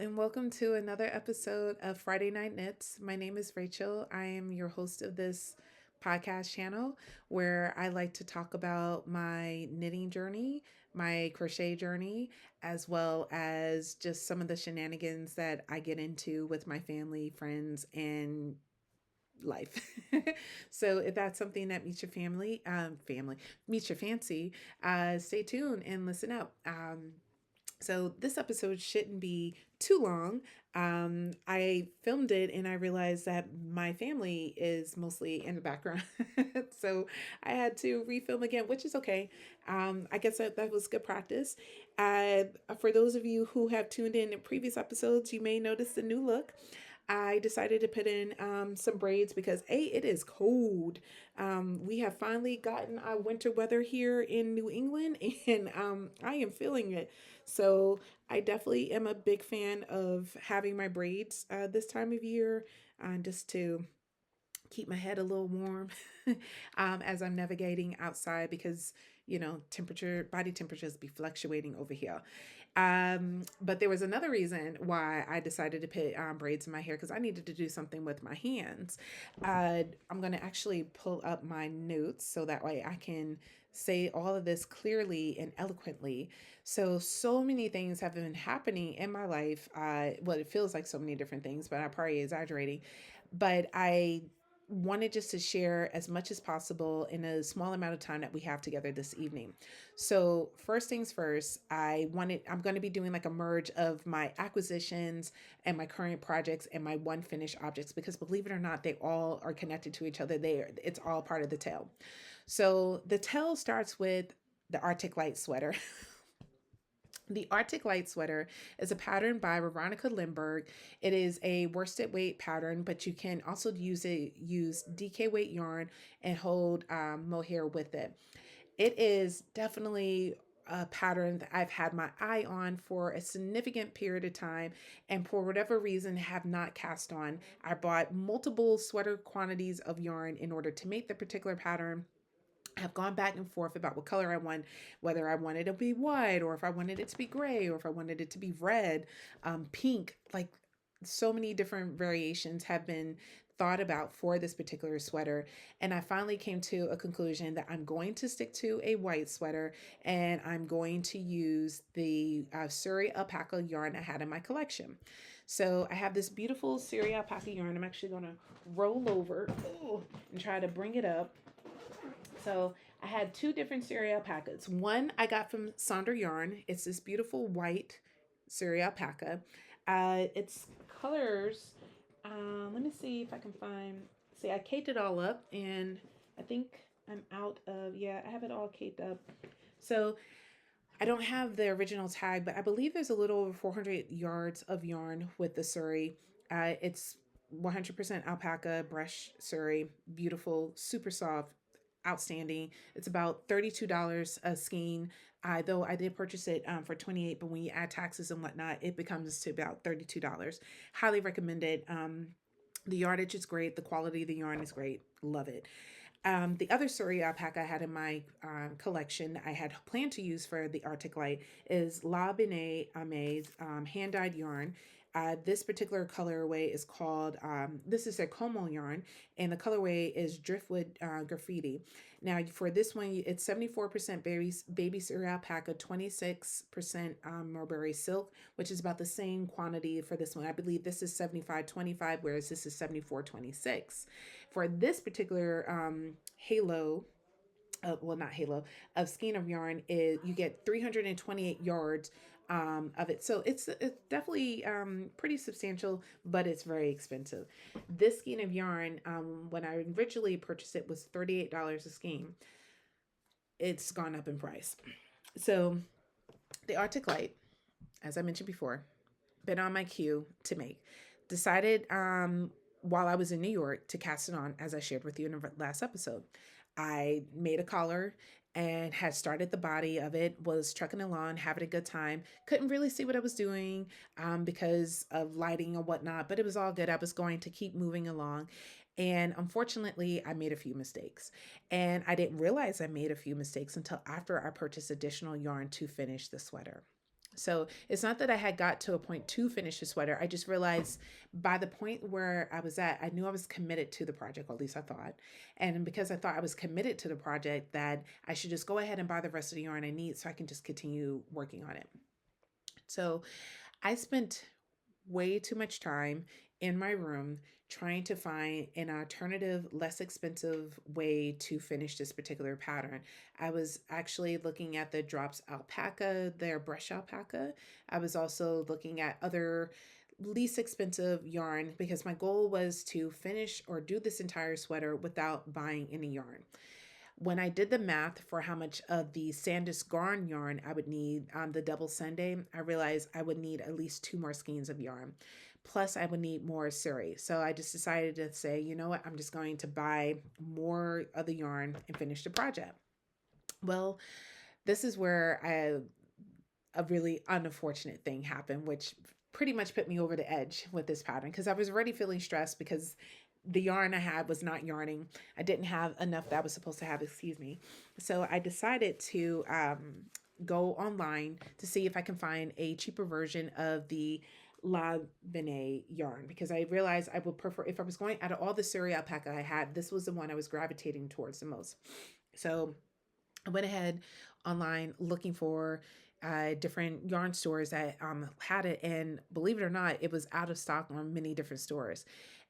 and welcome to another episode of Friday Night Knits. My name is Rachel. I am your host of this podcast channel where I like to talk about my knitting journey, my crochet journey, as well as just some of the shenanigans that I get into with my family, friends, and life. So if that's something that meets your family meets your fancy, stay tuned and listen up. So this episode shouldn't be too long. I filmed it and I realized that my family is mostly in the background. So I had to refilm again, which is okay. I guess that was good practice. For those of you who have tuned in previous episodes, you may notice the new look. I decided to put in some braids because it is cold. We have finally gotten our winter weather here in New England, and I am feeling it. So I definitely am a big fan of having my braids this time of year, just to keep my head a little warm as I'm navigating outside because body temperatures be fluctuating over here. But there was another reason why I decided to put braids in my hair because I needed to do something with my hands. I'm going to actually pull up my notes so that way I can say all of this clearly and eloquently. So many things have been happening in my life. Well, it feels like so many different things, but I'm probably exaggerating. But I wanted just to share as much as possible in a small amount of time that we have together this evening. So first things first, I'm going to be doing like a merge of my acquisitions and my current projects and my one finished objects because believe it or not, they all are connected to each other. It's all part of the tail. So the tail starts with the Arctic Light sweater. The Arctic Light sweater is a pattern by Veronika Lindberg. It is a worsted weight pattern, but you can also use DK weight yarn and hold mohair with it. It is definitely a pattern that I've had my eye on for a significant period of time, and for whatever reason have not cast on. I bought multiple sweater quantities of yarn in order to make the particular pattern. Have gone back and forth about what color I want, whether I wanted it to be white or if I wanted it to be gray or if I wanted it to be red, pink. Like so many different variations have been thought about for this particular sweater. And I finally came to a conclusion that I'm going to stick to a white sweater and I'm going to use the Sari alpaca yarn I had in my collection. So I have this beautiful Sari alpaca yarn. I'm actually going to roll over and try to bring it up. So I had two different Sari alpacas. One I got from Sonder Yarn. It's this beautiful white Sari alpaca. Its colors. Let me see if I can find. See, I caked it all up, and I think I'm out of. Yeah, I have it all caked up. So I don't have the original tag, but I believe there's a little over 400 yards of yarn with the Sari. It's 100% alpaca brush Sari. Beautiful, super soft, outstanding. It's about $32 a skein. Though I did purchase it for 28, but when you add taxes and whatnot, it becomes to about $32. Highly recommend it. The yardage is great. The quality of the yarn is great. Love it. The other Suri alpaca I had in my collection I had planned to use for the Arctic Light is La Bene Ame's hand-dyed yarn. This particular colorway is called, this is a Como yarn, and the colorway is Driftwood Graffiti. Now, for this one, it's 74% baby Suri alpaca, 26% mulberry silk, which is about the same quantity for this one. I believe this is 75-25, whereas this is 74-26. For this particular halo, well, not halo, of skein of yarn, is you get 328 yards of it. So it's definitely pretty substantial, but it's very expensive. This skein of yarn, when I originally purchased it, was $38 a skein. It's gone up in price. So the Arctic Light, as I mentioned before, been on my queue to make. Decided while I was in New York to cast it on, as I shared with you in the last episode. I made a collar and had started the body of it, was trucking along, having a good time. Couldn't really see what I was doing because of lighting and whatnot, but it was all good. I was going to keep moving along. And unfortunately, I made a few mistakes. And I didn't realize I made a few mistakes until after I purchased additional yarn to finish the sweater. So it's not that I had got to a point to finish the sweater. I just realized by the point where I was at, I knew I was committed to the project, or at least I thought. And because I thought I was committed to the project, that I should just go ahead and buy the rest of the yarn I need so I can just continue working on it. So I spent way too much time in my room trying to find an alternative, less expensive way to finish this particular pattern. I was actually looking at the Drops alpaca, their brush alpaca. I was also looking at other least expensive yarn because my goal was to finish or do this entire sweater without buying any yarn. When I did the math for how much of the Sandus Garn yarn I would need on the double Sunday, I realized I would need at least 2 more skeins of yarn. Plus, I would need more Sari. So I just decided to say, you know what, I'm just going to buy more of the yarn and finish the project. Well, this is where a really unfortunate thing happened, which pretty much put me over the edge with this pattern because I was already feeling stressed because the yarn I had was not yarning. I didn't have enough that I was supposed to have, excuse me. So I decided to go online to see if I can find a cheaper version of the La Benet yarn because I realized I would prefer, if I was going out of all the Sari alpaca I had, this was the one I was gravitating towards the most. So I went ahead online looking for different yarn stores that had it, and believe it or not, it was out of stock on many different stores.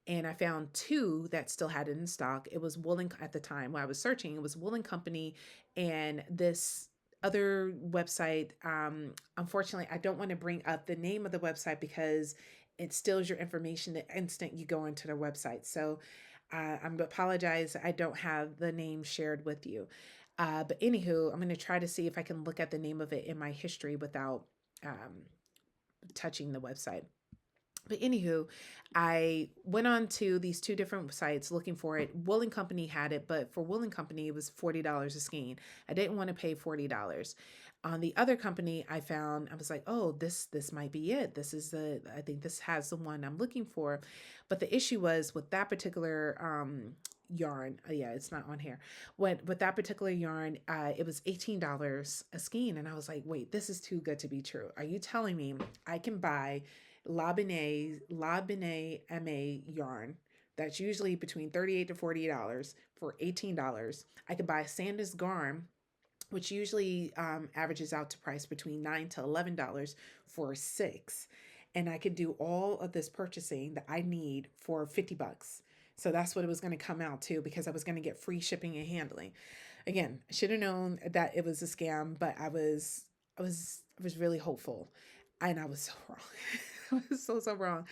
And I found 2 that still had it in stock. It was Woolen at the time when I was searching. It was Woolen Company and this other website. Unfortunately, I don't want to bring up the name of the website because it steals your information the instant you go into their website. So I'm apologize. I don't have the name shared with you. But anywho, I'm going to try to see if I can look at the name of it in my history without touching the website. But anywho, I went on to these 2 different sites looking for it. Woolen Company had it, but for Woolen Company, it was $40 a skein. I didn't want to pay $40. On the other company, I found, I was like, oh, this might be it. I think this has the one I'm looking for. But the issue was with that particular yarn. Yeah, it's not on here. With that particular yarn, it was $18 a skein, and I was like, wait, this is too good to be true. Are you telling me I can buy La Benet MA yarn that's usually between $38 to $48 for $18? I could buy Sandus Garn, which usually averages out to price between $9 to $11 for 6, and I could do all of this purchasing that I need for $50. So that's what it was going to come out to because I was going to get free shipping and handling. Again, I should have known that it was a scam, but I was really hopeful, and I was so wrong. I was so wrong.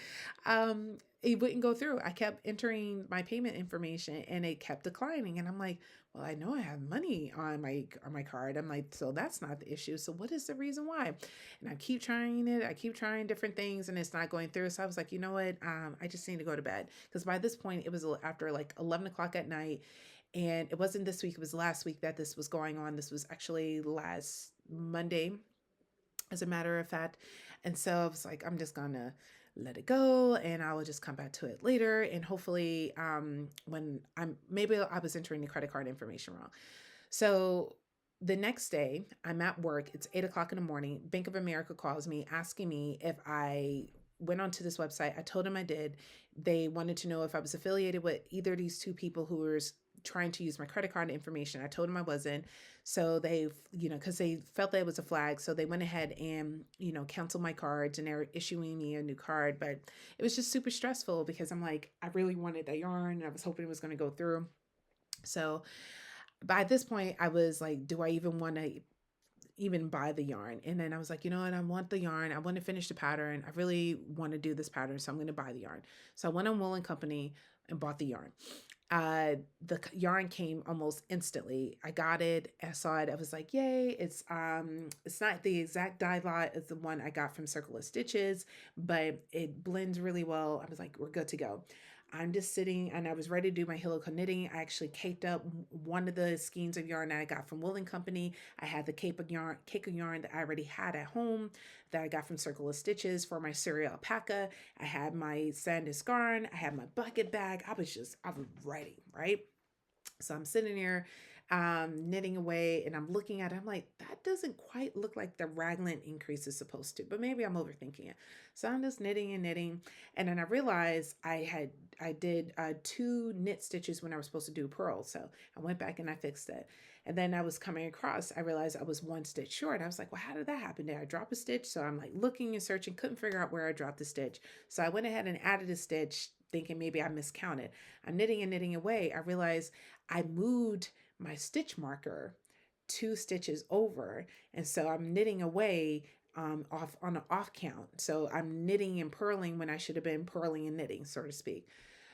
It wouldn't go through. I kept entering my payment information and it kept declining. And I'm like, well, I know I have money on my card. I'm like, so that's not the issue. So what is the reason why? And I keep trying it. I keep trying different things and it's not going through. So I was like, you know what? I just need to go to bed. Because by this point, it was after like 11 o'clock at night. And it wasn't this week, it was last week that this was going on. This was actually last Monday, as a matter of fact. And so I was like, I'm just gonna let it go and I will just come back to it later. And hopefully, when maybe I was entering the credit card information wrong. So the next day, I'm at work. It's 8 o'clock in the morning. Bank of America calls me asking me if I went onto this website. I told them I did. They wanted to know if I was affiliated with either of these 2 people who were trying to use my credit card information. I told them I wasn't. So they, because they felt that it was a flag. So they went ahead and, canceled my cards and they're issuing me a new card. But it was just super stressful because I'm like, I really wanted that yarn. And I was hoping it was going to go through. So by this point, I was like, do I even want to even buy the yarn? And then I was like, you know what? I want the yarn. I want to finish the pattern. I really want to do this pattern. So I'm going to buy the yarn. So I went on Woolen Company and bought the yarn. The yarn came almost instantly. I got it. I saw it. I was like, yay. It's not the exact dye lot as the one I got from Circle of Stitches, but it blends really well. I was like, we're good to go. I'm just sitting and I was ready to do my helical knitting. I actually caked up one of the skeins of yarn that I got from Woolen Company. I had the cake of yarn that I already had at home that I got from Circle of Stitches for my Sari alpaca. I had my Sandus Garn. I had my bucket bag. I was ready, right? So I'm sitting here knitting away, and I'm looking at it. I'm like, that doesn't quite look like the raglan increase is supposed to, but maybe I'm overthinking it. So I'm just knitting and knitting. And then I realized I did 2 knit stitches when I was supposed to do purl. So I went back and I fixed it. And then I was coming across, I realized I was 1 stitch short. I was like, well, how did that happen? Did I drop a stitch? So I'm like looking and searching, couldn't figure out where I dropped the stitch. So I went ahead and added a stitch, thinking maybe I miscounted. I'm knitting and knitting away. I realized I moved my stitch marker 2 stitches over. And so I'm knitting away off on an off count. So I'm knitting and purling when I should have been purling and knitting, so to speak.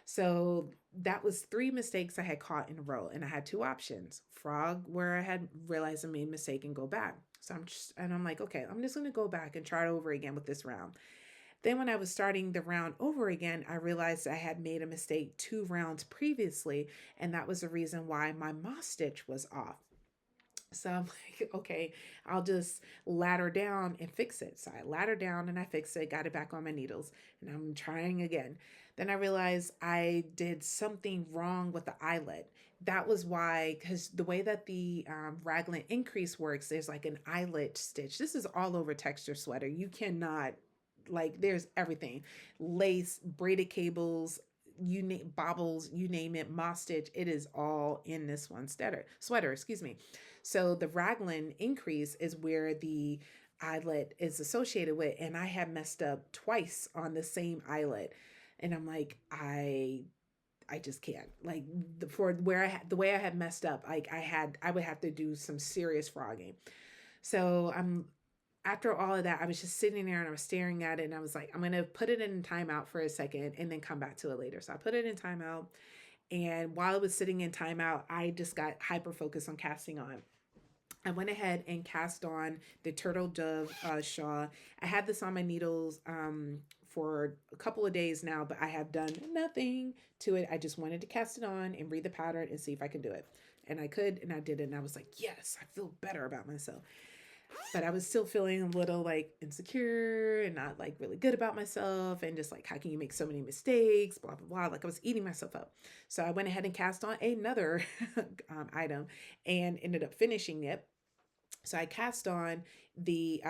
So that was 3 mistakes I had caught in a row. And I had 2 options: frog, where I had realized I made a mistake, and go back. So I'm like, okay, I'm just going to go back and try it over again with this round. Then when I was starting the round over again, I realized I had made a mistake 2 rounds previously, and that was the reason why my moss stitch was off. So I'm like, okay, I'll just ladder down and fix it. So I ladder down and I fixed it, got it back on my needles, and I'm trying again. Then I realized I did something wrong with the eyelet. That was why, because the way that the raglan increase works, there's like an eyelet stitch. This is all over texture sweater. You cannot, like, there's everything: lace, braided cables, you name bobbles, you name it, moss stitch. It is all in this one sweater, excuse me. So the raglan increase is where the eyelet is associated with, and I had messed up twice on the same eyelet. And I'm like, I just can't, like, for where the way I had messed up, like I would have to do some serious frogging. So I'm after all of that, I was just sitting there and I was staring at it, and I was like, I'm gonna put it in timeout for a second and then come back to it later. So I put it in timeout, and while it was sitting in timeout, I just got hyper focused on casting on. I went ahead and cast on the Turtle Dove shawl. I had this on my needles for a couple of days now, but I have done nothing to it. I just wanted to cast it on and read the pattern and see if I could do it. And I could, and I did it. And I was like, yes, I feel better about myself. But I was still feeling a little like insecure and not like really good about myself, and just like, how can you make so many mistakes, blah blah blah. Like, I was eating myself up. So I went ahead and cast on another item and ended up finishing it. So I cast on the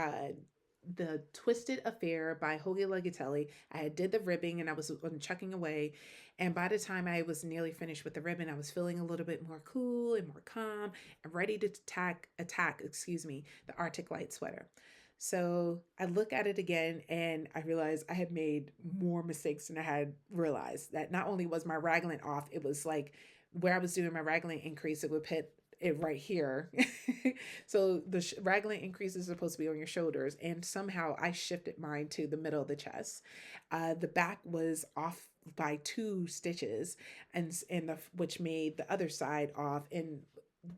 Twisted Affair by Hoagie Legatelli. I had did the ribbing and I was chucking away. And by the time I was nearly finished with the ribbon, I was feeling a little bit more cool and more calm and ready to attack, excuse me, the Arctic Light sweater. So I look at it again and I realized I had made more mistakes than I had realized. That not only was my raglan off, it was like where I was doing my raglan increase, it would hit it right here. So the raglan increase is supposed to be on your shoulders, and somehow I shifted mine to the middle of the chest. The back was off by 2 stitches, and which made the other side off. And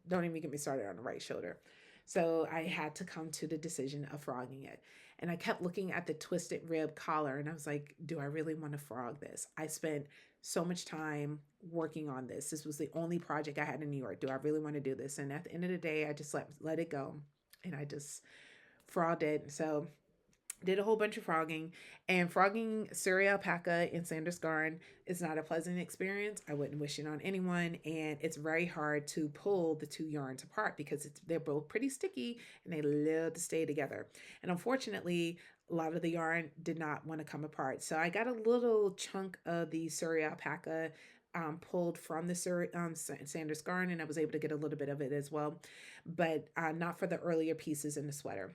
don't even get me started on the right shoulder. So I had to come to the decision of frogging it. And I kept looking at the twisted rib collar, and I was like, do I really want to frog this? I spent so much time working on this. This was the only project I had in New York. Do I really want to do this? And at the end of the day, I just let it go, and I just frogged it. So did a whole bunch of frogging, and frogging Sari alpaca in Sanders garn is not a pleasant experience. I wouldn't wish it on anyone, and it's very hard to pull the 2 yarns apart because they're both pretty sticky and they love to stay together. And unfortunately, a lot of the yarn did not want to come apart. So I got a little chunk of the Sari alpaca pulled from the Sanders garn, and I was able to get a little bit of it as well, but not for the earlier pieces in the sweater.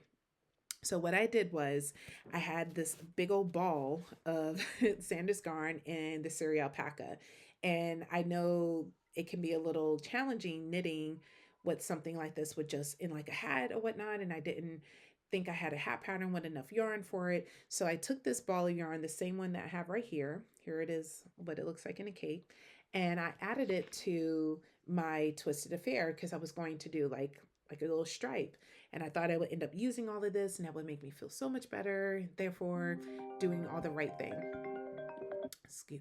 So what I did was I had this big old ball of Sanders garn and the Sari alpaca. And I know it can be a little challenging knitting with something like this with just in like a hat or whatnot. And I didn't think I had a hat pattern with enough yarn for it. So I took this ball of yarn, the same one that I have right here. Here it is, what it looks like in a cake. And I added it to my Twisted Affair because I was going to do like a little stripe. And I thought I would end up using all of this and that would make me feel so much better, therefore doing all the right thing.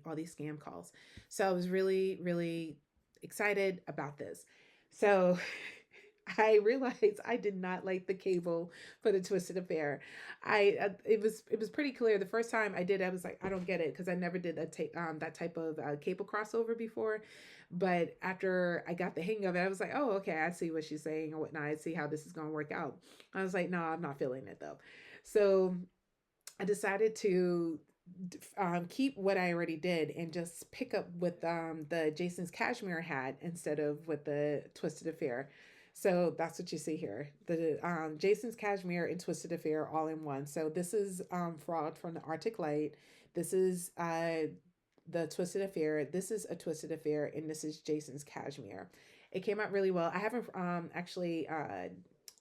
All these scam calls. So I was really, really excited about this. So I realized I did not like the cable for the Twisted Affair. It was pretty clear the first time I did. I was like, I don't get it because I never did that type of cable crossover before. But after I got the hang of it, I was like, oh, okay, I see what she's saying and whatnot. I see how this is going to work out. I was like, no, I'm not feeling it though. So I decided to keep what I already did and just pick up with the Jason's Cashmere hat instead of with the Twisted Affair. So that's what you see here. The Jason's Cashmere and Twisted Affair all in one. So this is Fraud from the Arctic Light. This is the Twisted Affair. This is a Twisted Affair, and this is Jason's Cashmere. It came out really well. I haven't actually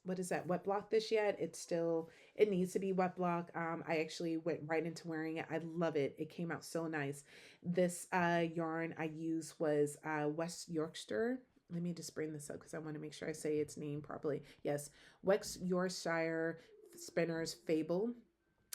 what is that, wet block this yet. It's still, it needs to be wet block. I actually went right into wearing it. I love it. It came out so nice. This yarn I used was West Yorkshire. Let me just bring this up because I want to make sure I say its name properly. Yes, West Yorkshire Spinners Fable.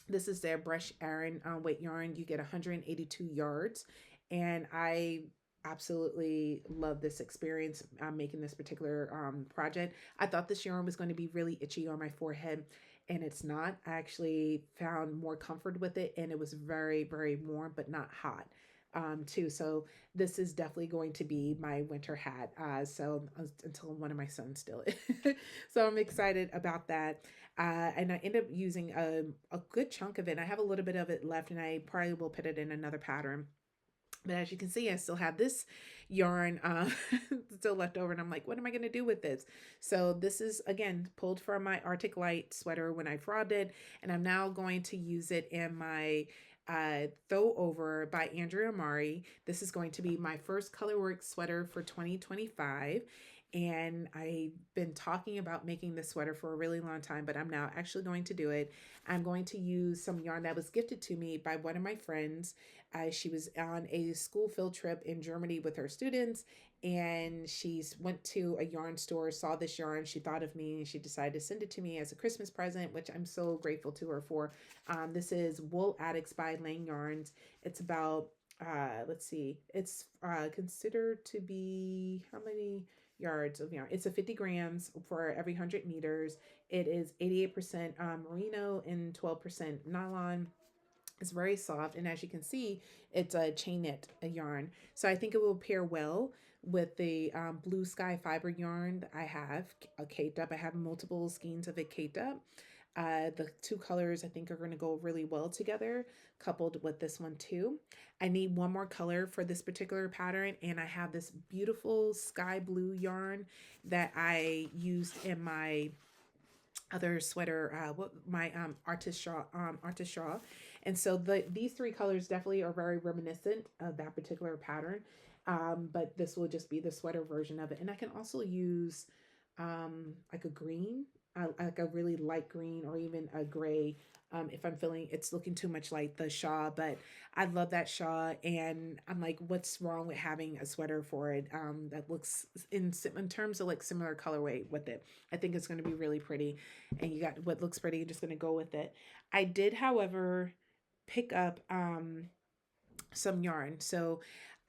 This is their brush Aran weight yarn. You get 182 yards, and I absolutely love this experience making this particular project. I thought this yarn was going to be really itchy on my forehead, and it's not. I actually found more comfort with it, and it was very, very warm, but not hot too. So this is definitely going to be my winter hat. Until one of my sons steal it. So I'm excited about that. And I end up using a good chunk of it. I have a little bit of it left, and I probably will put it in another pattern. But as you can see, I still have this yarn still left over, and I'm like, what am I going to do with this? So this is, again, pulled from my Arctic Light sweater when I frauded, and I'm now going to use it in my Throwover by Andrea Mowry. This is going to be my first colorwork sweater for 2025. And I've been talking about making this sweater for a really long time, but I'm now actually going to do it. I'm going to use some yarn that was gifted to me by one of my friends. She was on a school field trip in Germany with her students, and she went to a yarn store, saw this yarn, she thought of me, and she decided to send it to me as a Christmas present, which I'm so grateful to her for. This is Wool Addicts by Lang Yarns. It's about, let's see, it's considered to be how many yards of yarn? It's a 50 grams for every 100 meters. It is 88% merino and 12% nylon. It's very soft, and as you can see, it's a chain knit yarn. So I think it will pair well with the blue sky fiber yarn that I have caked up. I have multiple skeins of it caked up. The two colors I think are going to go really well together, coupled with this one too. I need one more color for this particular pattern, and I have this beautiful sky blue yarn that I used in my other sweater, my artist shawl. And so these three colors definitely are very reminiscent of that particular pattern. But this will just be the sweater version of it. And I can also use like a green, like a really light green, or even a gray, if I'm feeling it's looking too much like the shawl. But I love that shawl, and I'm like, what's wrong with having a sweater for it that looks in terms of like similar colorway with it? I think it's going to be really pretty, and you got what looks pretty, you're just going to go with it. I did, however, pick up some yarn. So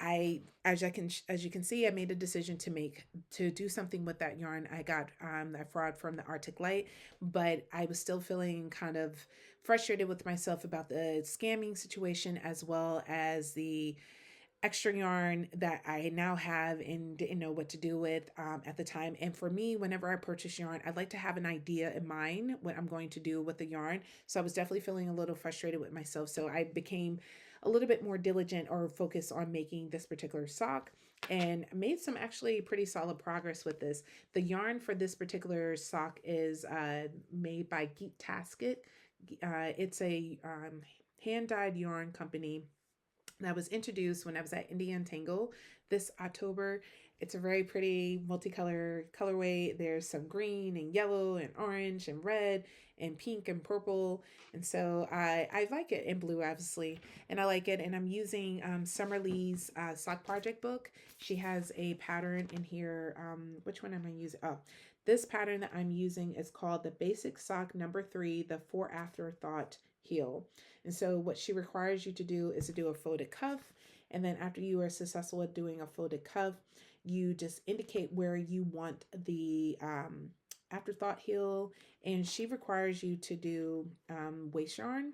as you can see, I made a decision to do something with that yarn. I got that fraud from the Arctic Light, but I was still feeling kind of frustrated with myself about the scamming situation, as well as the extra yarn that I now have and didn't know what to do with at the time. And for me, whenever I purchase yarn, I'd like to have an idea in mind what I'm going to do with the yarn. So I was definitely feeling a little frustrated with myself. So I became a little bit more diligent or focused on making this particular sock, and made some actually pretty solid progress with this. The yarn for this particular sock is made by Geek Tasket. It's a hand-dyed yarn company that was introduced when I was at Indian Tangle this October. It's a very pretty multicolor colorway. There's some green and yellow and orange and red and pink and purple. And so I like it, in blue, obviously. And I like it. And I'm using Summer Lee's sock project book. She has a pattern in here. Which one am I using? Oh, this pattern that I'm using is called the Basic Sock Number 3, the For Afterthought Heel. And so what she requires you to do is to do a folded cuff. And then after you are successful at doing a folded cuff, you just indicate where you want the afterthought heel, and she requires you to do waste yarn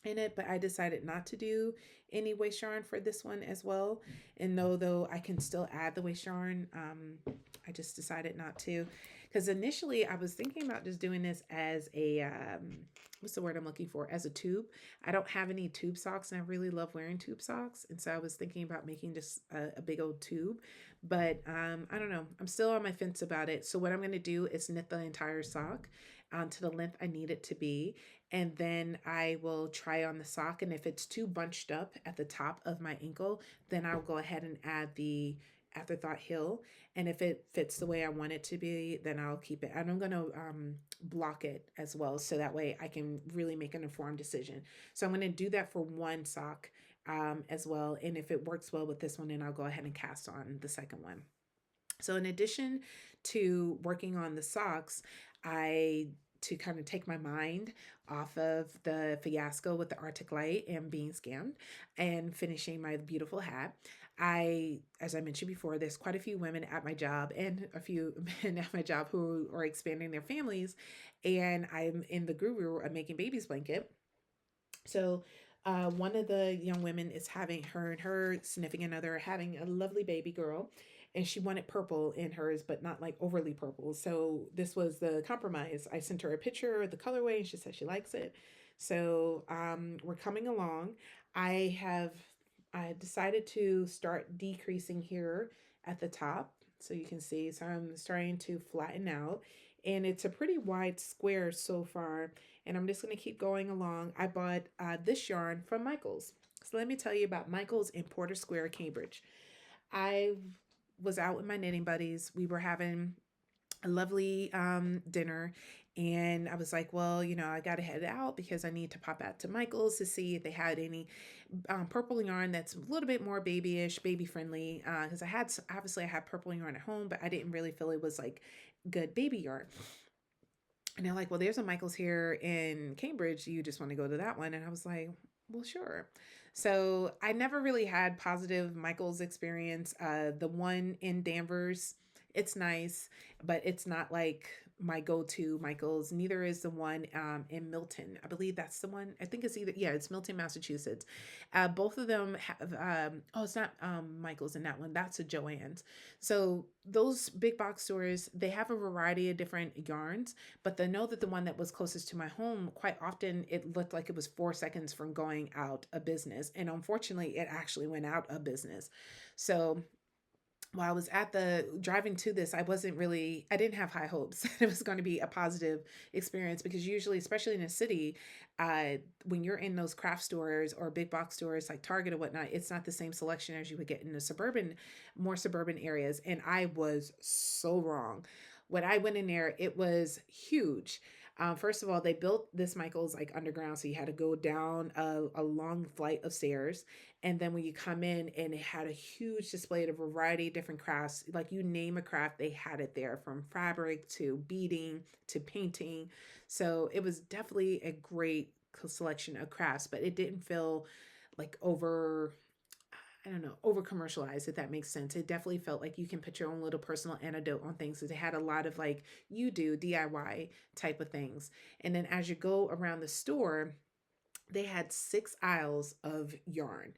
in it, but I decided not to do any waste yarn for this one as well. And though I can still add the waste yarn, I just decided not to, because initially I was thinking about just doing this as a what's the word I'm looking for, as a tube. I don't have any tube socks, and I really love wearing tube socks, and so I was thinking about making just a big old tube. But I don't know, I'm still on my fence about it. So what I'm going to do is knit the entire sock to the length I need it to be, and then I will try on the sock, and if it's too bunched up at the top of my ankle, then I'll go ahead and add the afterthought heel, and if it fits the way I want it to be, then I'll keep it, and I'm going to block it as well, so that way I can really make an informed decision. So I'm going to do that for one sock as well, and if it works well with this one, then I'll go ahead and cast on the second one. So in addition to working on the socks, I to kind of take my mind off of the fiasco with the Arctic Light and being scammed and finishing my beautiful hat. As I mentioned before, there's quite a few women at my job and a few men at my job who are expanding their families, and I'm in the guru of making babies blanket. So one of the young women is having her and her significant other having a lovely baby girl, and she wanted purple in hers, but not like overly purple. So this was the compromise. I sent her a picture of the colorway, and she said she likes it. So we're coming along. I decided to start decreasing here at the top, so you can see. So I'm starting to flatten out, and it's a pretty wide square so far, and I'm just going to keep going along. I bought this yarn from Michaels. So let me tell you about Michaels in Porter Square, Cambridge. I was out with my knitting buddies. We were having a lovely dinner, and I was like, well, I got to head out because I need to pop out to Michael's to see if they had any purple yarn that's a little bit more babyish, baby friendly, because I had purple yarn at home, but I didn't really feel it was like good baby yarn. And they're like, well, there's a Michael's here in Cambridge. You just want to go to that one? And I was like, well, sure. So I never really had positive Michael's experience. The one in Danvers, it's nice, but it's not like my go-to Michael's. Neither is the one in Milton. I believe that's the one. I think it's Milton, Massachusetts. Both of them have, it's not Michael's in that one. That's a Joann's. So those big box stores, they have a variety of different yarns, but I know that the one that was closest to my home, quite often it looked like it was 4 seconds from going out of business. And unfortunately, it actually went out of business. So while I was driving to this, I didn't have high hopes that it was going to be a positive experience, because usually, especially in a city, when you're in those craft stores or big box stores like Target or whatnot, it's not the same selection as you would get in the more suburban areas. And I was so wrong. When I went in there, it was huge. First of all, they built this Michael's like underground, so you had to go down a long flight of stairs. And then when you come in, and it had a huge display of a variety of different crafts, like you name a craft, they had it there, from fabric to beading to painting. So it was definitely a great selection of crafts, but it didn't feel like I don't know, over commercialized, if that makes sense. It definitely felt like you can put your own little personal anecdote on things. So they had a lot of like you do DIY type of things. And then as you go around the store, they had 6 aisles of yarn.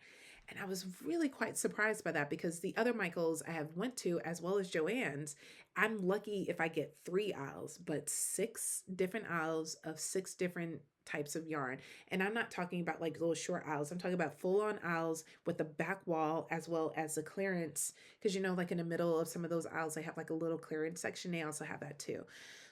And I was really quite surprised by that, because the other Michaels I have went to, as well as Joann's, I'm lucky if I get 3 aisles, but 6 different aisles of 6 different types of yarn. And I'm not talking about like little short aisles. I'm talking about full on aisles with the back wall as well as the clearance. Because like in the middle of some of those aisles, they have like a little clearance section. They also have that too.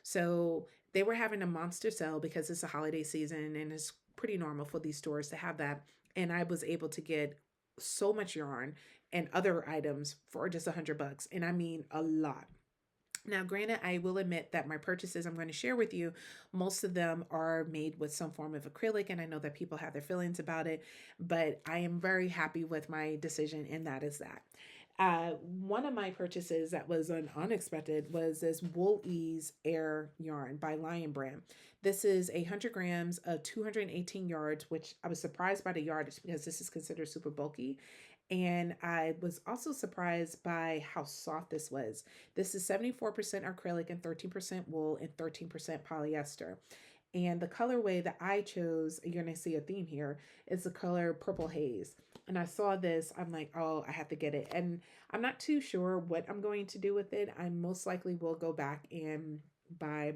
So they were having a monster sale because it's a holiday season, and it's pretty normal for these stores to have that. And I was able to get so much yarn and other items for just $100. And I mean a lot. Now, granted, I will admit that my purchases I'm going to share with you, most of them are made with some form of acrylic, and I know that people have their feelings about it, but I am very happy with my decision, and that is that. One of my purchases that was an unexpected was this Wool Ease Air yarn by Lion Brand. This is 100 grams of 218 yards, which I was surprised by the yardage because this is considered super bulky. And I was also surprised by how soft this was. This is 74% acrylic and 13% wool and 13% polyester. And the colorway that I chose, you're going to see a theme here, is the color Purple Haze. And I saw this, I'm like, oh, I have to get it. And I'm not too sure what I'm going to do with it. I most likely will go back and buy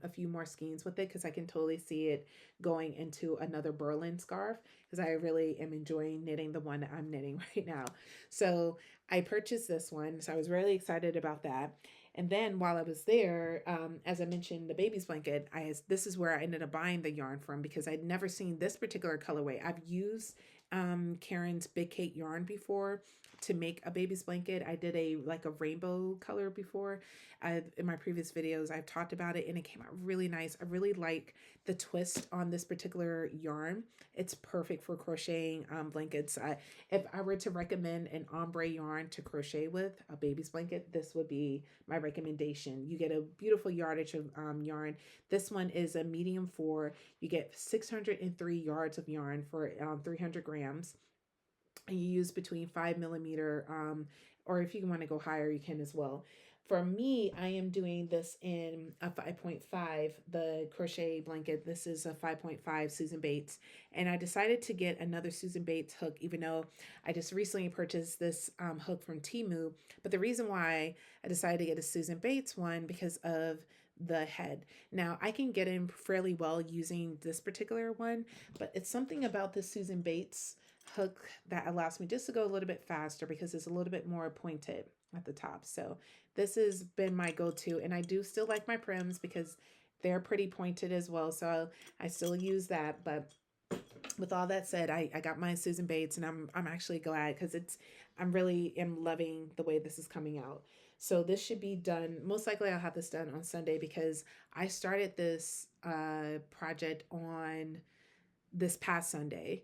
a few more skeins with it because I can totally see it going into another Berlin scarf because I really am enjoying knitting the one that I'm knitting right now. So I purchased this one. So I was really excited about that. And then while I was there, as I mentioned, the baby's blanket, this is where I ended up buying the yarn from because I'd never seen this particular colorway. I've used Karen's Big Cake yarn before to make a baby's blanket. I did a rainbow color before. In my previous videos, I've talked about it and it came out really nice. I really like the twist on this particular yarn. It's perfect for crocheting blankets. If I were to recommend an ombre yarn to crochet with a baby's blanket, this would be my recommendation. You get a beautiful yardage of yarn. This one is a medium 4. You get 603 yards of yarn for 300 grams. And you use between 5 millimeter, or if you want to go higher, you can as well. For me, I am doing this in a 5.5, the crochet blanket. This is a 5.5 Susan Bates. And I decided to get another Susan Bates hook, even though I just recently purchased this hook from Temu. But the reason why I decided to get a Susan Bates one because of the head. Now, I can get in fairly well using this particular one, but it's something about the Susan Bates hook that allows me just to go a little bit faster because it's a little bit more pointed at the top. So this has been my go-to, and I do still like my prims because they're pretty pointed as well. So I still use that. But with all that said, I got my Susan Bates, and I'm actually glad because I'm really am loving the way this is coming out. So this should be done. Most likely I'll have this done on Sunday because I started this project on this past Sunday.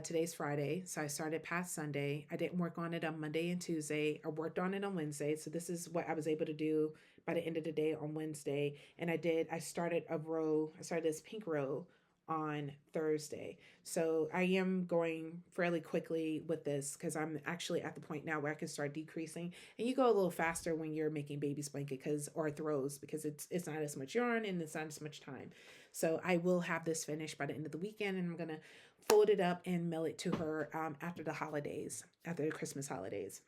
Today's Friday, so I started past Sunday. I didn't work on it on Monday and Tuesday. I worked on it on Wednesday. So this is what I was able to do by the end of the day on Wednesday. And I started this pink row on Thursday. So I am going fairly quickly with this because I'm actually at the point now where I can start decreasing. And you go a little faster when you're making baby's blanket or throws because it's not as much yarn and it's not as much time. So I will have this finished by the end of the weekend, and I'm gonna fold it up and mail it to her after the Christmas holidays.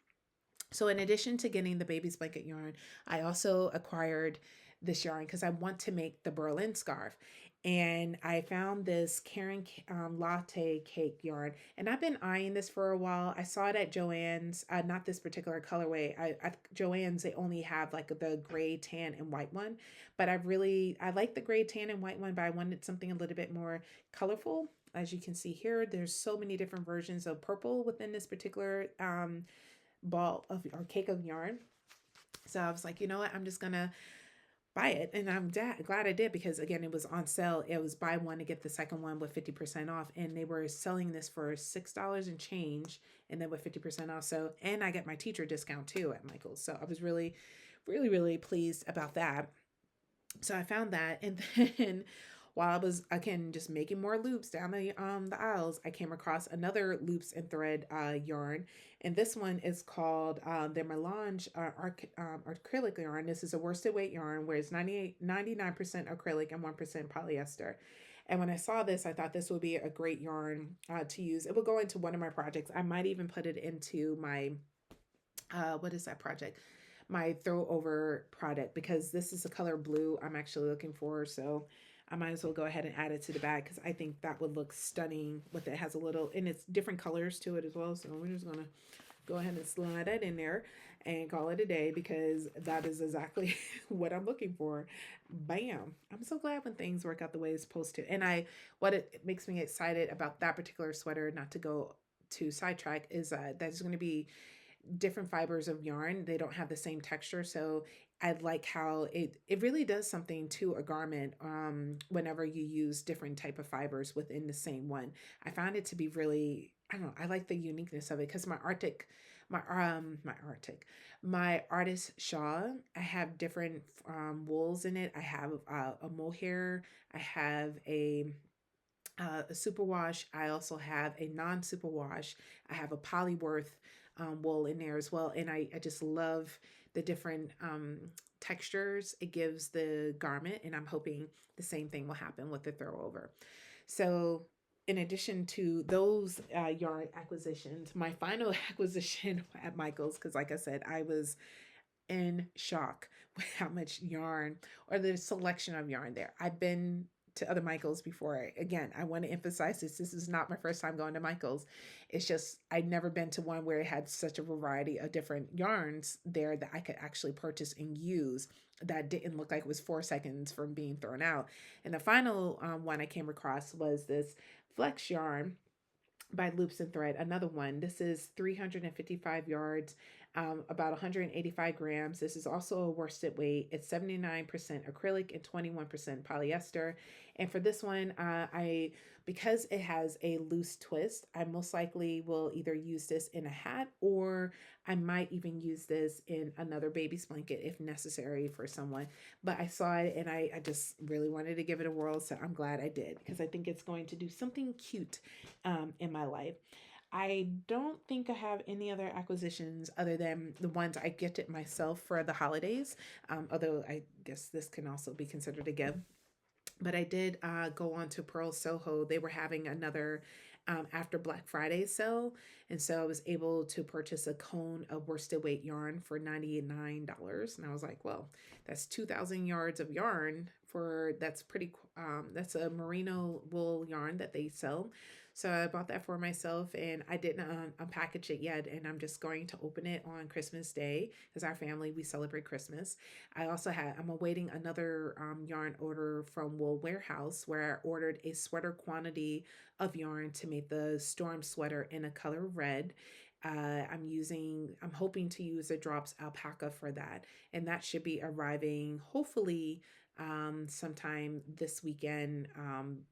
So in addition to getting the baby's blanket yarn, I also acquired this yarn because I want to make the Berlin scarf. And I found this Karen latte cake yarn, and I've been eyeing this for a while. I saw it at Joann's, not this particular colorway. At Joann's, they only have like the gray, tan, and white one, but I like the gray, tan, and white one, but I wanted something a little bit more colorful. As you can see here, there's so many different versions of purple within this particular ball of or cake of yarn. So I was like, you know what, I'm just gonna buy it, and I'm glad I did because again, it was on sale. It was buy one to get the second one with 50% off, and they were selling this for $6 and change, and then with 50% off. So, and I got my teacher discount too at Michael's. So I was really, really, really pleased about that. So I found that, and then while I was again just making more loops down the aisles, I came across another loops and thread yarn, and this one is called the Melange acrylic yarn. This is a worsted weight yarn where it's 99% acrylic and 1% polyester. And when I saw this, I thought this would be a great yarn to use. It will go into one of my projects. I might even put it into my what is that project? My Throwover product, because this is the color blue I'm actually looking for. So I might as well go ahead and add it to the bag because I think that would look stunning with it. Has a little, and it's different colors to it as well. So we're just going to go ahead and slide that in there and call it a day because that is exactly what I'm looking for. Bam. I'm so glad when things work out the way it's supposed to. And what it makes me excited about that particular sweater, not to go to sidetrack, is that there's going to be different fibers of yarn. They don't have the same texture. So I like how it really does something to a garment whenever you use different type of fibers within the same one. I found it to be really, I don't know, I like the uniqueness of it because my Arctic, my artist shawl. I have different wools in it. I have a mohair. I have a superwash. I also have a non superwash. I have a polyworth wool in there as well. And I just love the different textures it gives the garment. And I'm hoping the same thing will happen with the throwover. So, in addition to those yarn acquisitions, my final acquisition at Michael's, because like I said, I was in shock with how much yarn or the selection of yarn there. I've been to other Michaels before. Again, I want to emphasize this. This is not my first time going to Michaels. It's just I'd never been to one where it had such a variety of different yarns there that I could actually purchase and use that didn't look like it was 4 seconds from being thrown out. And the final one I came across was this flex yarn by Loops and Thread, another one. This is 355 yards, about 185 grams. This is also a worsted weight. It's 79% acrylic and 21% polyester. And for this one, because it has a loose twist, I most likely will either use this in a hat, or I might even use this in another baby's blanket if necessary for someone. But I saw it and I just really wanted to give it a whirl. So I'm glad I did, because I think it's going to do something cute in my life. I don't think I have any other acquisitions other than the ones I gifted myself for the holidays, although I guess this can also be considered a gift. But I did go on to Pearl Soho. They were having another after Black Friday sale. And so I was able to purchase a cone of worsted weight yarn for $99. And I was like, well, that's 2,000 yards of yarn for that's pretty, that's a merino wool yarn that they sell. So I bought that for myself, and I didn't unpackage it yet. And I'm just going to open it on Christmas Day, because our family, we celebrate Christmas. I'm awaiting another yarn order from Wool Warehouse, where I ordered a sweater quantity of yarn to make the storm sweater in a color red. I'm hoping to use a drops alpaca for that. And that should be arriving hopefully sometime this weekend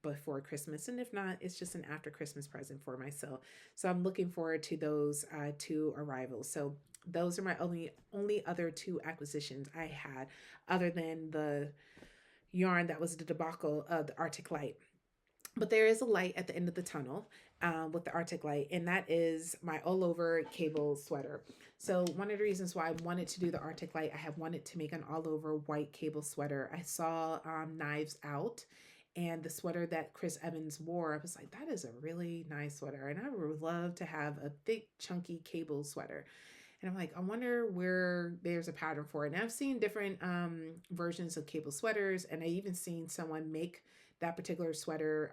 before Christmas. And if not, it's just an after Christmas present for myself. So I'm looking forward to those two arrivals. So those are my only other two acquisitions I had, other than the yarn that was the debacle of the Arctic Light. But there is a light at the end of the tunnel with the Arctic Light, and that is my all over cable sweater. So one of the reasons why I wanted to do the Arctic Light, I have wanted to make an all over white cable sweater. I saw Knives Out, and the sweater that Chris Evans wore. I was like, that is a really nice sweater, and I would love to have a thick, chunky cable sweater. And I'm like, I wonder where there's a pattern for it. And I've seen different versions of cable sweaters, and I even seen someone make that particular sweater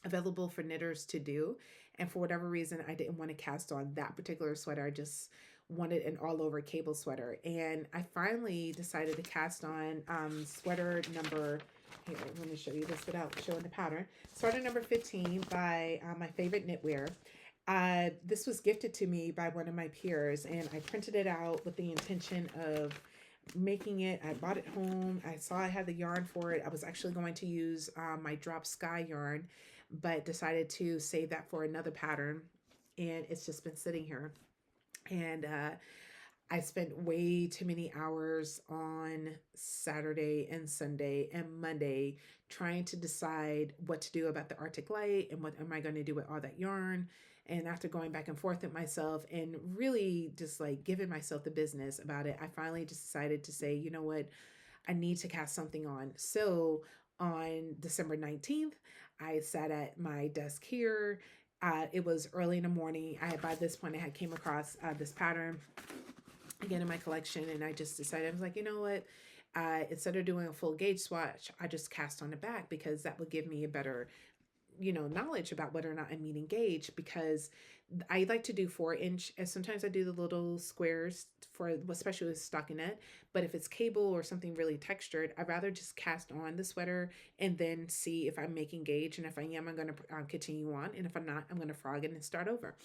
available for knitters to do. And for whatever reason, I didn't want to cast on that particular sweater. I just wanted an all over cable sweater. And I finally decided to cast on sweater number, here, let me show you this without showing the pattern. Sweater number 15 by my favorite knitwear. This was gifted to me by one of my peers, and I printed it out with the intention of making it. I bought it home. I saw I had the yarn for it. I was actually going to use my drop sky yarn, but decided to save that for another pattern, and it's just been sitting here. And I spent way too many hours on Saturday and Sunday and Monday trying to decide what to do about the Arctic Light and what am I going to do with all that yarn. And after going back and forth with myself and really just like giving myself the business about it, I finally just decided to say, you know what, I need to cast something on. So on December 19th, I sat at my desk here. It was early in the morning. By this point, I had came across this pattern again in my collection, and I just decided, I was like, you know what, instead of doing a full gauge swatch, I just cast on the back, because that would give me a better knowledge about whether or not I'm meeting gauge, because I like to do 4-inch, and sometimes I do the little squares for, especially with stockinette. But if it's cable or something really textured, I'd rather just cast on the sweater and then see if I'm making gauge. And if I am, I'm going to continue on. And if I'm not, I'm going to frog it and start over.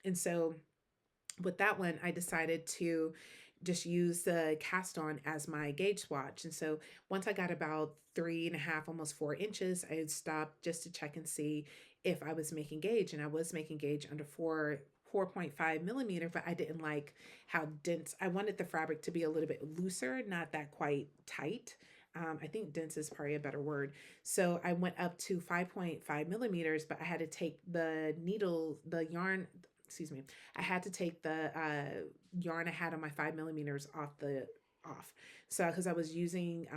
And so with that one, I decided to just use the cast on as my gauge swatch. And so once I got about 3.5, almost 4 inches, I stopped just to check and see if I was making gauge. And I was making gauge under 4.5 millimeter, but I didn't like how dense. I wanted the fabric to be a little bit looser, not that quite tight. I think dense is probably a better word. So I went up to 5.5 millimeters, but I had to take the needle, the yarn, excuse me, I had to take the yarn I had on my 5 millimeters off. So because I was using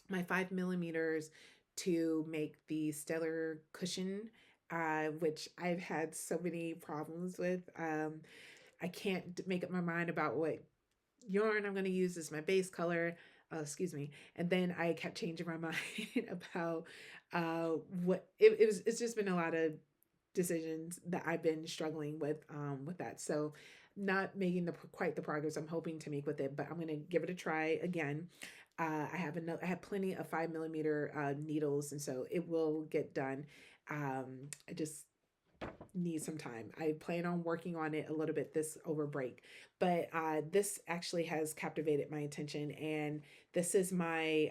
my 5 millimeters to make the stellar cushion, which I've had so many problems with. I can't make up my mind about what yarn I'm going to use as my base color. Excuse me. And then I kept changing my mind about what it was. It's just been a lot of decisions that I've been struggling with that. So not making the quite the progress I'm hoping to make with it, but I'm gonna give it a try again. I have plenty of 5 millimeter needles, and so it will get done. I just need some time. I plan on working on it a little bit this over break, but this actually has captivated my attention, and this is my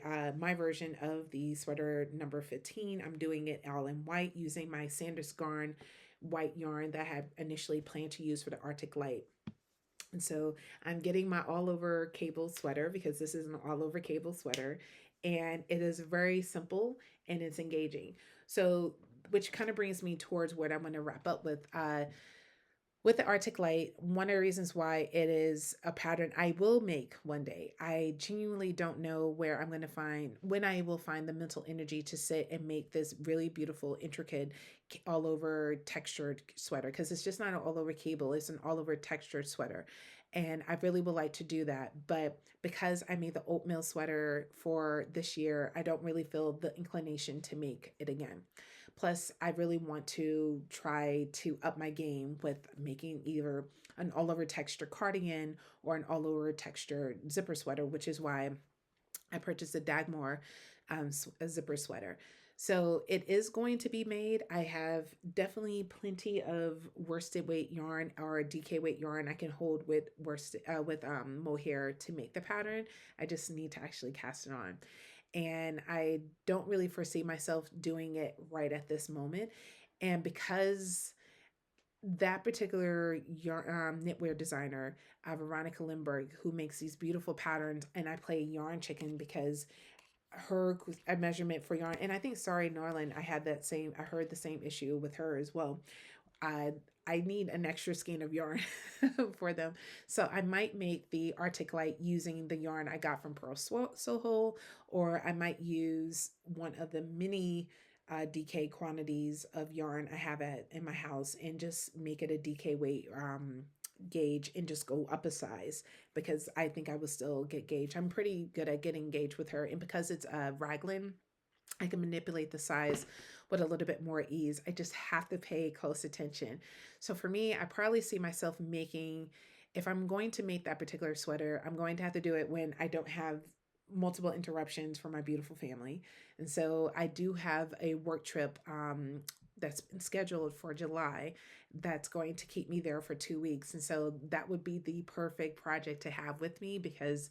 version of the sweater number 15. I'm doing it all in white using my Sanders Garn white yarn that I had initially planned to use for the Arctic Light. And so I'm getting my all over cable sweater because this is an all over cable sweater, and it is very simple and it's engaging. So, which kind of brings me towards what I'm going to wrap up with. With the Arctic Light, one of the reasons why it is a pattern I will make one day. I genuinely don't know where I'm going to find, when I will find the mental energy to sit and make this really beautiful, intricate, all over textured sweater, because it's just not an all over cable, it's an all over textured sweater. And I really would like to do that. But because I made the oatmeal sweater for this year, I don't really feel the inclination to make it again. Plus, I really want to try to up my game with making either an all over texture cardigan or an all over texture zipper sweater, which is why I purchased a Dagmar a zipper sweater. So it is going to be made. I have definitely plenty of worsted weight yarn or DK weight yarn I can hold with worsted with mohair to make the pattern. I just need to actually cast it on, and I don't really foresee myself doing it right at this moment. And because that particular knitwear designer, Veronika Lindberg, who makes these beautiful patterns, and I play yarn chicken because her a measurement for yarn, and I think sorry Norland, I heard the same issue with her as well. I I need an extra skein of yarn for them. So I might make the Arctic Light using the yarn I got from Pearl Soho, or I might use one of the mini DK quantities of yarn I have in my house and just make it a DK weight gauge and just go up a size because I think I will still get gauge. I'm pretty good at getting gauge with her, and because it's raglan, I can manipulate the size with a little bit more ease. I just have to pay close attention. So for me, I probably see myself making, if I'm going to make that particular sweater, I'm going to have to do it when I don't have multiple interruptions for my beautiful family. And so I do have a work trip that's been scheduled for July that's going to keep me there for 2 weeks. And so that would be the perfect project to have with me because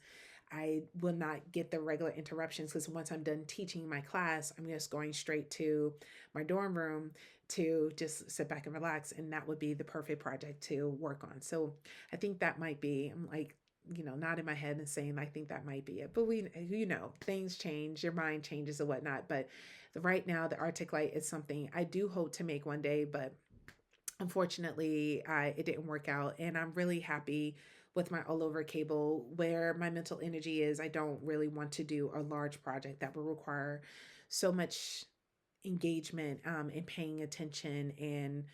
I will not get the regular interruptions because once I'm done teaching my class, I'm just going straight to my dorm room to just sit back and relax. And that would be the perfect project to work on. So I think that might be, I'm like, nodding my head and saying, I think that might be it. But things change, your mind changes and whatnot. But right now, the Arctic Light is something I do hope to make one day, but unfortunately, it didn't work out. And I'm really happy with my all over cable where my mental energy is. I don't really want to do a large project that will require so much engagement and paying attention. And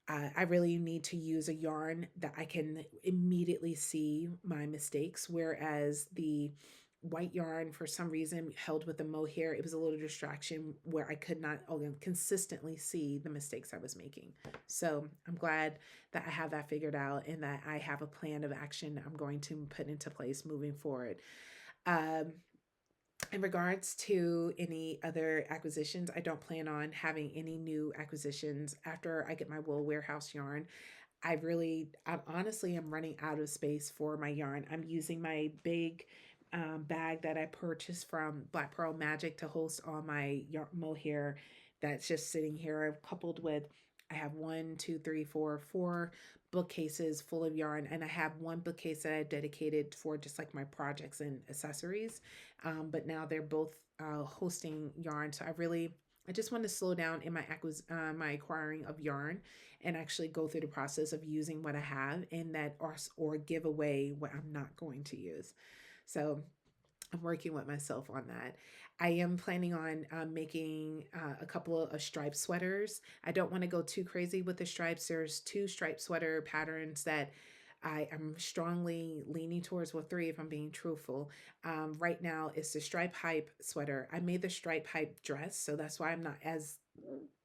I really need to use a yarn that I can immediately see my mistakes. Whereas the white yarn, for some reason, held with the mohair, it was a little distraction where I could not consistently see the mistakes I was making. So I'm glad that I have that figured out and that I have a plan of action I'm going to put into place moving forward. Um, in regards to any other acquisitions, I don't plan on having any new acquisitions after I get my wool warehouse yarn. I'm honestly, I'm running out of space for my yarn. I'm using my big bag that I purchased from Black Pearl Magic to host all my mohair that's just sitting here, coupled with I have one, two, three, four bookcases full of yarn, and I have one bookcase that I dedicated for just like my projects and accessories. But now they're both hosting yarn, so I just want to slow down in my acquiring of yarn and actually go through the process of using what I have and that or give away what I'm not going to use. So I'm working with myself on that. I am planning on making a couple of striped sweaters. I don't want to go too crazy with the stripes. There's two striped sweater patterns that I am strongly leaning towards. Well, three, if I'm being truthful. Right now, it's the stripe hype sweater. I made the stripe hype dress, so that's why I'm not as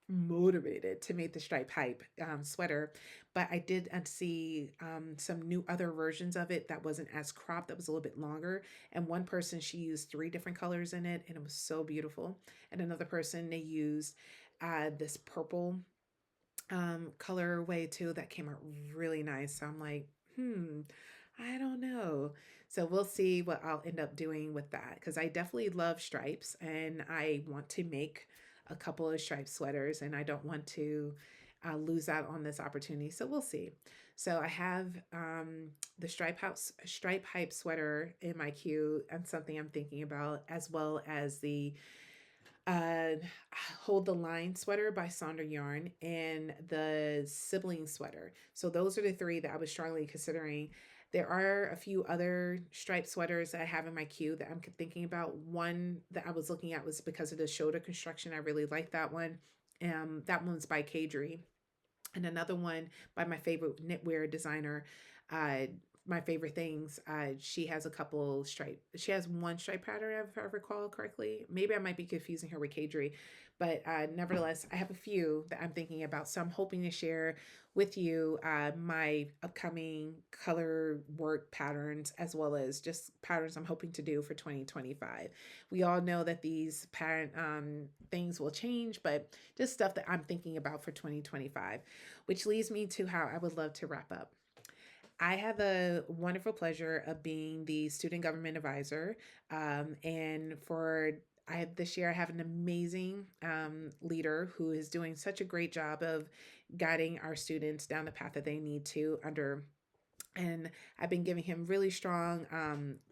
motivated to make the stripe hype sweater. But I did see some new other versions of it that wasn't as cropped, that was a little bit longer. And one person, she used three different colors in it, and it was so beautiful. And another person, they used this purple colorway too that came out really nice. So I'm like, I don't know. So we'll see what I'll end up doing with that because I definitely love stripes and I want to make a couple of striped sweaters and I don't want to lose out on this opportunity. So we'll see. So I have the stripe hype sweater in my queue and something I'm thinking about, as well as the uh Hold the Line sweater by Sonder Yarn and the sibling sweater. So those are the three that I was strongly considering. There are a few other striped sweaters that I have in my queue that I'm thinking about. One that I was looking at was because of the shoulder construction. I really like that one. That one's by Kadri, and another one by my favorite knitwear designer, uh, my favorite things. She has a couple stripe. She has one stripe pattern, if I recall correctly. Maybe I might be confusing her with Kadri, but nevertheless, I have a few that I'm thinking about. So I'm hoping to share with you my upcoming color work patterns as well as just patterns I'm hoping to do for 2025. We all know that these pattern things will change, but just stuff that I'm thinking about for 2025, which leads me to how I would love to wrap up. I have a wonderful pleasure of being the student government advisor. And for I have this year, I have an amazing leader who is doing such a great job of guiding our students down the path that they need to under, and I've been giving him really strong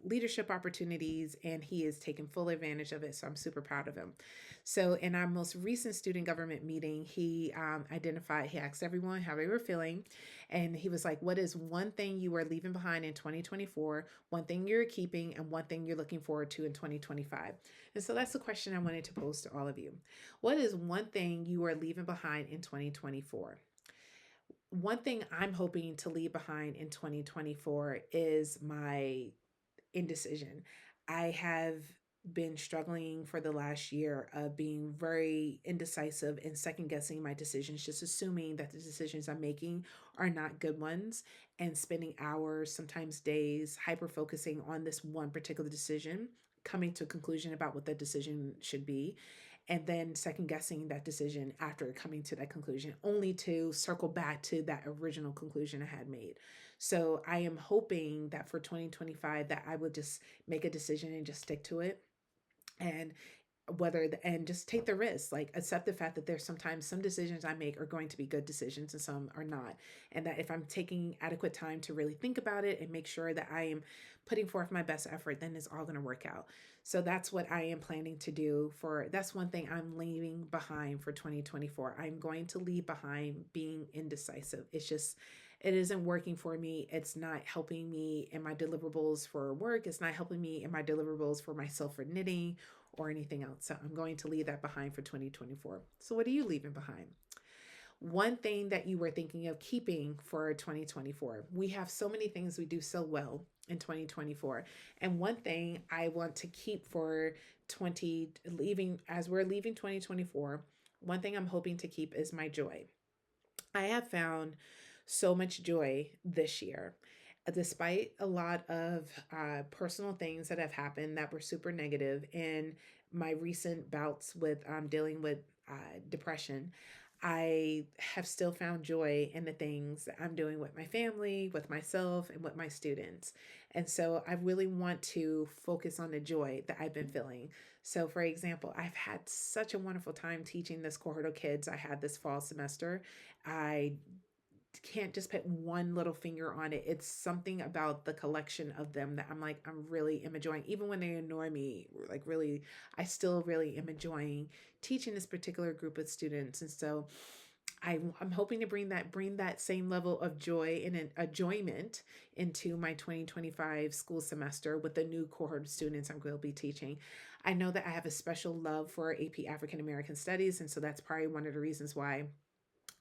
leadership opportunities, and he is taking full advantage of it. So I'm super proud of him. So in our most recent student government meeting, he he asked everyone how they were feeling, and he was like, "What is one thing you are leaving behind in 2024? One thing you're keeping, and one thing you're looking forward to in 2025?" And so that's the question I wanted to pose to all of you. What is one thing you are leaving behind in 2024? One thing I'm hoping to leave behind in 2024 is my indecision. I have been struggling for the last year of being very indecisive and second guessing my decisions, just assuming that the decisions I'm making are not good ones, and spending hours, sometimes days, hyper focusing on this one particular decision, coming to a conclusion about what the decision should be, and then second guessing that decision after coming to that conclusion, only to circle back to that original conclusion I had made. So I am hoping that for 2025 that I would just make a decision and just stick to it, and and just take the risk, like accept the fact that there's sometimes some decisions I make are going to be good decisions and some are not, and that if I'm taking adequate time to really think about it and make sure that I am putting forth my best effort, then it's all going to work out. So that's what I am planning to do. For That's one thing I'm leaving behind for 2024. I'm going to leave behind being indecisive. It isn't working for me. It's not helping me in my deliverables for work. It's not helping me in my deliverables for myself for knitting or anything else. So I'm going to leave that behind for 2024. So what are you leaving behind? One thing that you were thinking of keeping for 2024. We have so many things we do so well in 2024. And one thing I want to keep for 20 leaving as we're leaving 2024, one thing I'm hoping to keep is my joy. I have found so much joy this year, despite a lot of personal things that have happened that were super negative in my recent bouts with dealing with depression. I have still found joy in the things that I'm doing with my family, with myself, and with my students. And so I really want to focus on the joy that I've been feeling. So, for example, I've had such a wonderful time teaching this cohort of kids I had this fall semester. I can't just put one little finger on it. It's something about the collection of them that I'm like, I'm really am enjoying. Even when they annoy me, like really, I still really am enjoying teaching this particular group of students. And so I'm hoping to bring that same level of joy and enjoyment into my 2025 school semester with the new cohort of students I'm going to be teaching. I know that I have a special love for AP African American Studies, and so that's probably one of the reasons why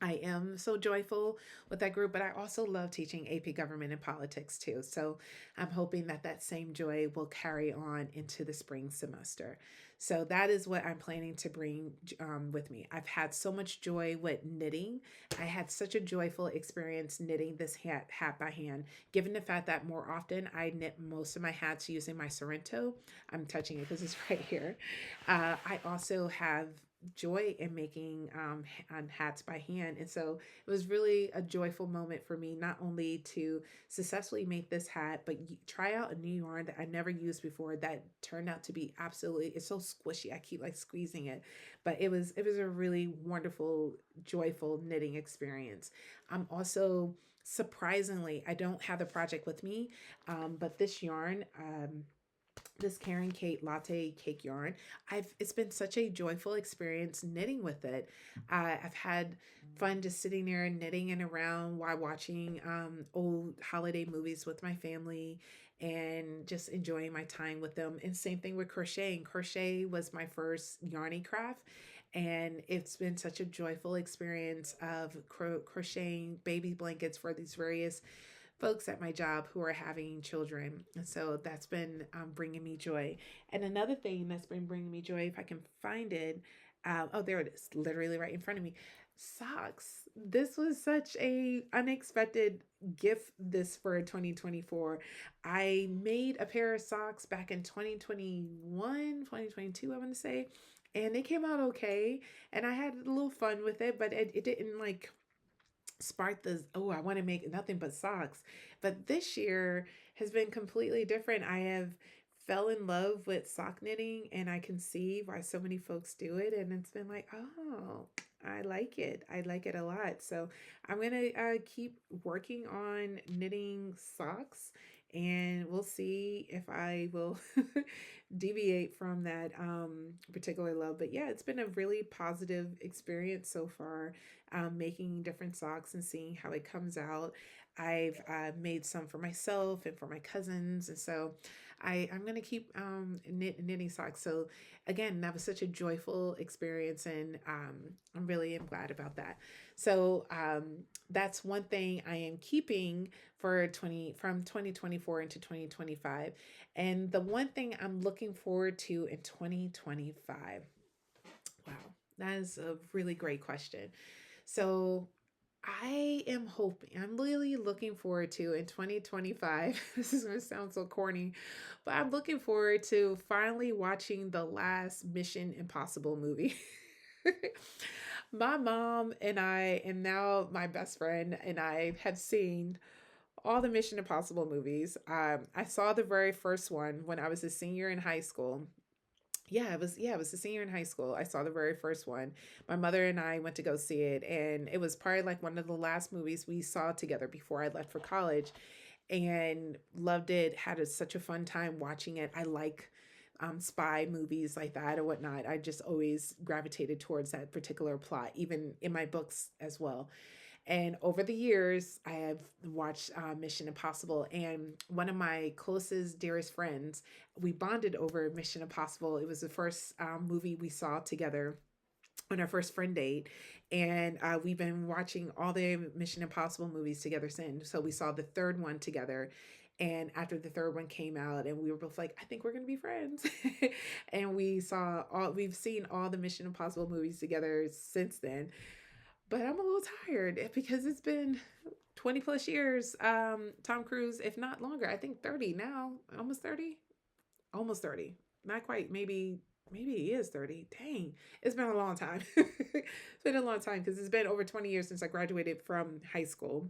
I am so joyful with that group, but I also love teaching AP Government and Politics too. So I'm hoping that that same joy will carry on into the spring semester. So that is what I'm planning to bring with me. I've had so much joy with knitting. I had such a joyful experience knitting this hat by hand, given the fact that more often I knit most of my hats using my Sorrento. I'm touching it because it's right here. I also have joy in making on hats by hand. And so it was really a joyful moment for me, not only to successfully make this hat, but try out a new yarn that I never used before that turned out to be absolutely, it's so squishy. I keep like squeezing it, but it was a really wonderful, joyful knitting experience. I'm also surprisingly, I don't have the project with me, but this yarn, this Karen Kate latte cake yarn. It's been such a joyful experience knitting with it. I've had fun just sitting there and knitting and around while watching old holiday movies with my family and just enjoying my time with them. And same thing with crocheting. Crochet was my first yarny craft. And it's been such a joyful experience of crocheting baby blankets for these various folks at my job who are having children. And so that's been bringing me joy. And another thing that's been bringing me joy, if I can find it, oh, there it is, literally right in front of me. Socks. This was such a unexpected gift this for 2024. I made a pair of socks back in 2021, 2022, I want to say, and they came out okay. And I had a little fun with it, but it didn't like sparked this, oh, I want to make nothing but socks. But this year has been completely different. I have fell in love with sock knitting, and I can see why so many folks do it, and it's been like, oh, I like it. I like it a lot. So I'm going to keep working on knitting socks, and we'll see if I will deviate from that particular love. But yeah, it's been a really positive experience so far, making different socks and seeing how it comes out. I've made some for myself and for my cousins, and so I'm gonna keep knitting socks. So again, that was such a joyful experience, and I'm really am glad about that. So that's one thing I am keeping for 2024 into 2025, and the one thing I'm looking forward to in 2025. Wow, that is a really great question. So I'm really looking forward to in 2025. This is going to sound so corny, but I'm looking forward to finally watching the last Mission Impossible movie. My mom and I, and now my best friend and I, have seen all the Mission Impossible movies. I saw the very first one when I was a senior in high school. Yeah, it was a senior in high school. I saw the very first one. My mother and I went to go see it, and it was probably like one of the last movies we saw together before I left for college, and loved it. Such a fun time watching it. I like spy movies like that or whatnot. I just always gravitated towards that particular plot, even in my books as well. And over the years, I have watched Mission Impossible. And one of my closest, dearest friends, we bonded over Mission Impossible. It was the first movie we saw together on our first friend date. And we've been watching all the Mission Impossible movies together since. So we saw the third one together. And after the third one came out, and we were both like, I think we're gonna be friends. And we've seen all the Mission Impossible movies together since then, but I'm a little tired because it's been 20 plus years. Tom Cruise, if not longer, I think 30 now, almost 30, almost 30, not quite, maybe he is 30. Dang, it's been a long time. It's been a long time because it's been over 20 years since I graduated from high school.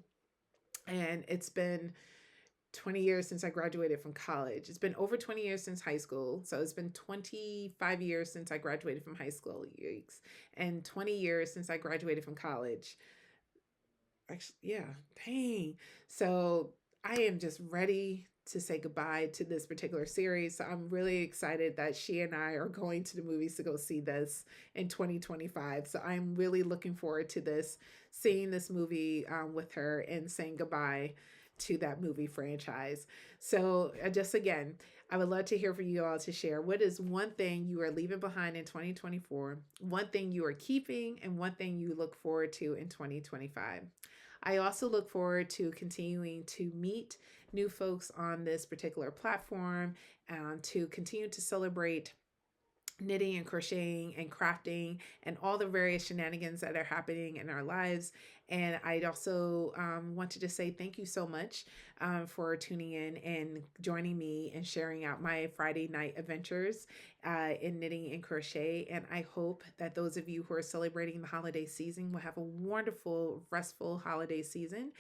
And it's been 20 years since I graduated from college. It's been over 20 years since high school. So it's been 25 years since I graduated from high school. Yikes. And 20 years since I graduated from college. Actually, yeah, dang. So I am just ready to say goodbye to this particular series. So I'm really excited that she and I are going to the movies to go see this in 2025. So I'm really looking forward to this, seeing this movie with her and saying goodbye to that movie franchise. So just again, I would love to hear from you all to share what is one thing you are leaving behind in 2024, one thing you are keeping, and one thing you look forward to in 2025. I also look forward to continuing to meet new folks on this particular platform and to continue to celebrate knitting and crocheting and crafting and all the various shenanigans that are happening in our lives. And I'd also wanted to say thank you so much for tuning in and joining me and sharing out my Friday night adventures in knitting and crochet. And I hope that those of you who are celebrating the holiday season will have a wonderful, restful holiday season.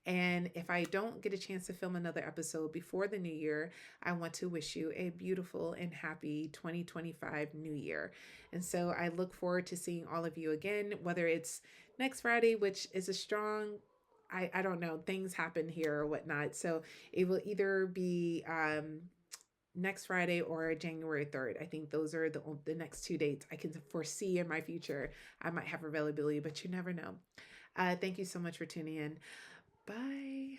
And if I don't get a chance to film another episode before the new year, I want to wish you a beautiful and happy 2025 new year. And so I look forward to seeing all of you again, whether it's next Friday, which is a strong, I don't know, things happen here or whatnot. So it will either be next Friday or January 3rd. I think those are the next two dates I can foresee in my future. I might have availability, but you never know. Thank you so much for tuning in. Bye.